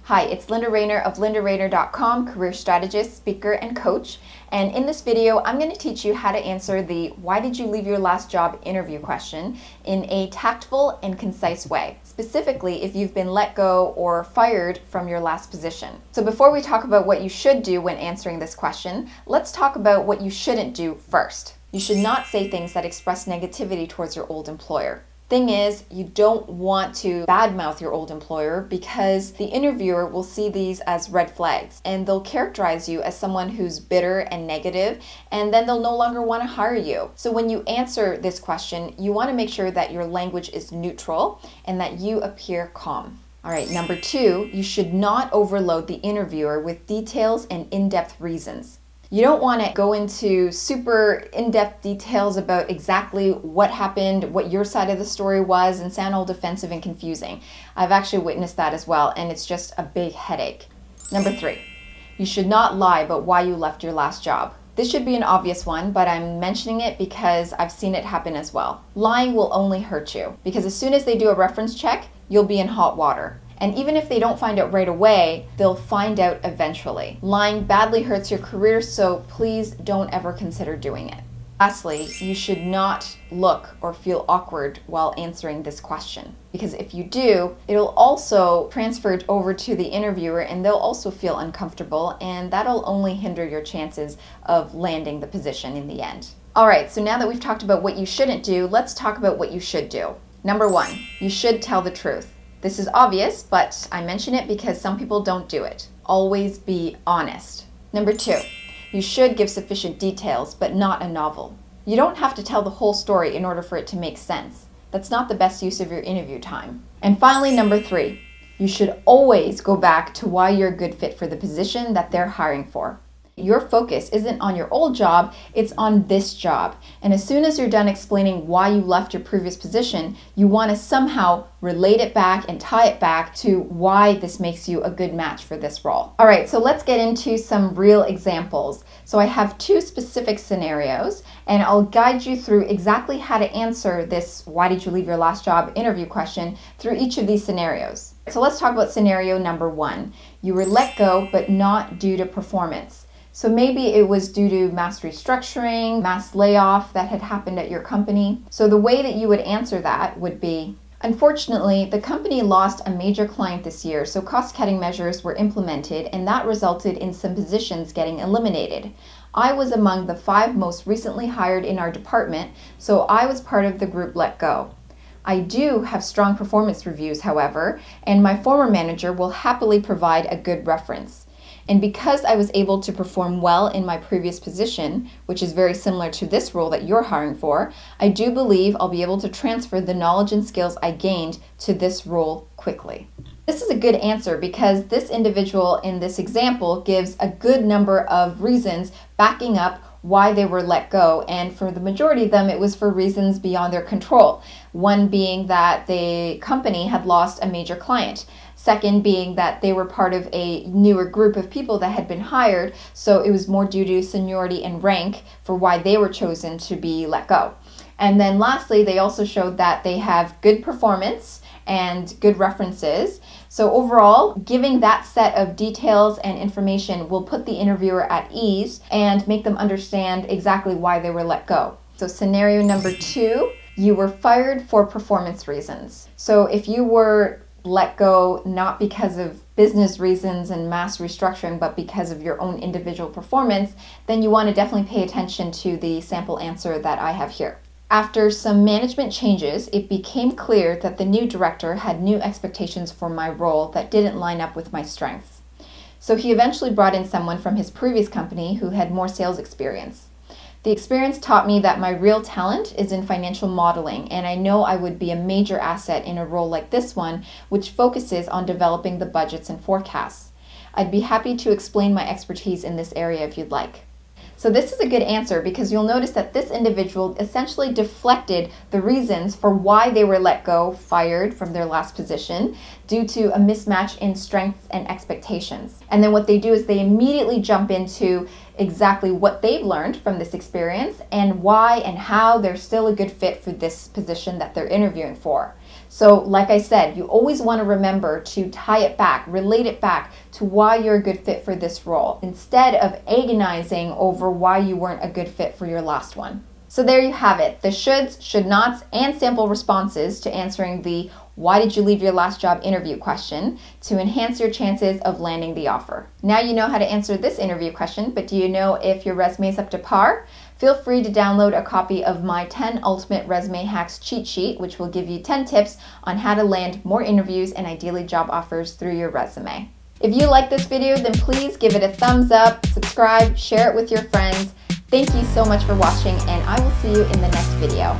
Hi, it's Linda Rayner of lindarayner.com, career strategist, speaker, and coach. And in this video, I'm going to teach you how to answer the "Why did you leave your last job?" interview question in a tactful and concise way, specifically if you've been let go or fired from your last position. So before we talk about what you should do when answering this question, let's talk about what you shouldn't do first. You should not say things that express negativity towards your old employer. Thing is, you don't want to badmouth your old employer because the interviewer will see these as red flags and they'll characterize you as someone who's bitter and negative, and then they'll no longer want to hire you. So when you answer this question, you want to make sure that your language is neutral and that you appear calm. All right, number 2, you should not overload the interviewer with details and in-depth reasons. You don't want to go into super in-depth details about exactly what happened, what your side of the story was, and sound all defensive and confusing. I've actually witnessed that as well, and it's just a big headache. Number 3, you should not lie about why you left your last job. This should be an obvious one, but I'm mentioning it because I've seen it happen as well. Lying will only hurt you, because as soon as they do a reference check, you'll be in hot water. And even if they don't find out right away, they'll find out eventually. Lying badly hurts your career, so please don't ever consider doing it. Lastly, you should not look or feel awkward while answering this question, because if you do, it'll also transfer over to the interviewer and they'll also feel uncomfortable, and that'll only hinder your chances of landing the position in the end. All right, so now that we've talked about what you shouldn't do, let's talk about what you should do. Number 1, you should tell the truth. This is obvious, but I mention it because some people don't do it. Always be honest. Number 2, you should give sufficient details, but not a novel. You don't have to tell the whole story in order for it to make sense. That's not the best use of your interview time. And finally, number 3, you should always go back to why you're a good fit for the position that they're hiring for. Your focus isn't on your old job, it's on this job. And as soon as you're done explaining why you left your previous position, you want to somehow relate it back and tie it back to why this makes you a good match for this role. All right, so let's get into some real examples. So I have 2 specific scenarios, and I'll guide you through exactly how to answer this "Why did you leave your last job?" interview question through each of these scenarios. So let's talk about scenario number 1. You were let go, but not due to performance. So maybe it was due to mass restructuring, mass layoff that had happened at your company. So the way that you would answer that would be, unfortunately, the company lost a major client this year, so cost-cutting measures were implemented, and that resulted in some positions getting eliminated. I was among the 5 most recently hired in our department, so I was part of the group let go. I do have strong performance reviews, however, and my former manager will happily provide a good reference. And because I was able to perform well in my previous position, which is very similar to this role that you're hiring for, I do believe I'll be able to transfer the knowledge and skills I gained to this role quickly. This is a good answer because this individual in this example gives a good number of reasons backing up why they were let go, and for the majority of them it was for reasons beyond their control. One being that the company had lost a major client. Second being that they were part of a newer group of people that had been hired, so it was more due to seniority and rank for why they were chosen to be let go. And then lastly, they also showed that they have good performance and good references. So overall, giving that set of details and information will put the interviewer at ease and make them understand exactly why they were let go. So scenario number 2, you were fired for performance reasons. So if you were let go not because of business reasons and mass restructuring, but because of your own individual performance, then you want to definitely pay attention to the sample answer that I have here. After some management changes, it became clear that the new director had new expectations for my role that didn't line up with my strengths. So he eventually brought in someone from his previous company who had more sales experience. The experience taught me that my real talent is in financial modeling, and I know I would be a major asset in a role like this one, which focuses on developing the budgets and forecasts. I'd be happy to explain my expertise in this area if you'd like. So this is a good answer because you'll notice that this individual essentially deflected the reasons for why they were let go, fired from their last position due to a mismatch in strengths and expectations. And then what they do is they immediately jump into exactly what they've learned from this experience and why and how they're still a good fit for this position that they're interviewing for. So like I said, you always want to remember to tie it back, relate it back to why you're a good fit for this role, instead of agonizing over why you weren't a good fit for your last one. So there you have it, the shoulds, should nots, and sample responses to answering the why did you leave your last job interview question to enhance your chances of landing the offer. Now you know how to answer this interview question, but do you know if your resume is up to par? Feel free to download a copy of my 10 Ultimate Resume Hacks cheat sheet, which will give you 10 tips on how to land more interviews and ideally job offers through your resume. If you like this video, then please give it a thumbs up, subscribe, share it with your friends. Thank you so much for watching, and I will see you in the next video.